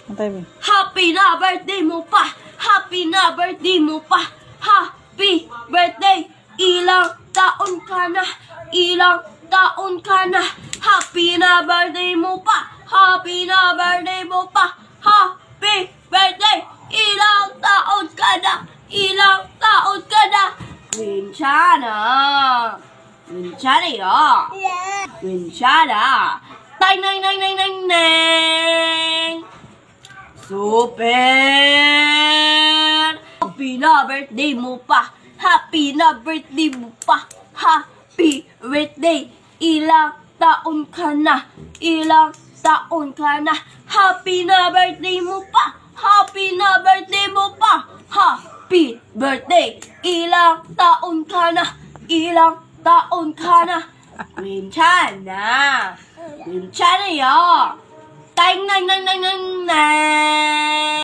Antay mo. Happy na birthday mo pa! Happy na birthday mo pa! Happy birthday! Ilang taon ka na? Ilang taon ka na? Happy na birthday mo pa! Happy na birthday mo pa! Happy birthday! Ilang taon ka na? Ilang taon ka na? 괜찮아. 괜찮아요. 괜찮아. 땡땡땡땡땡땡. Super! Happy na birthday mo pa! Happy na birthday mo pa! Happy birthday! Ilang taon ka na? Ilang taon ka na? Happy na birthday mo pa! Happy na birthday mo pa! Happy birthday! Ilang taon ka na? Ilang taon ka na? 괜찮아. 괜찮아요. 땡땡땡땡땡.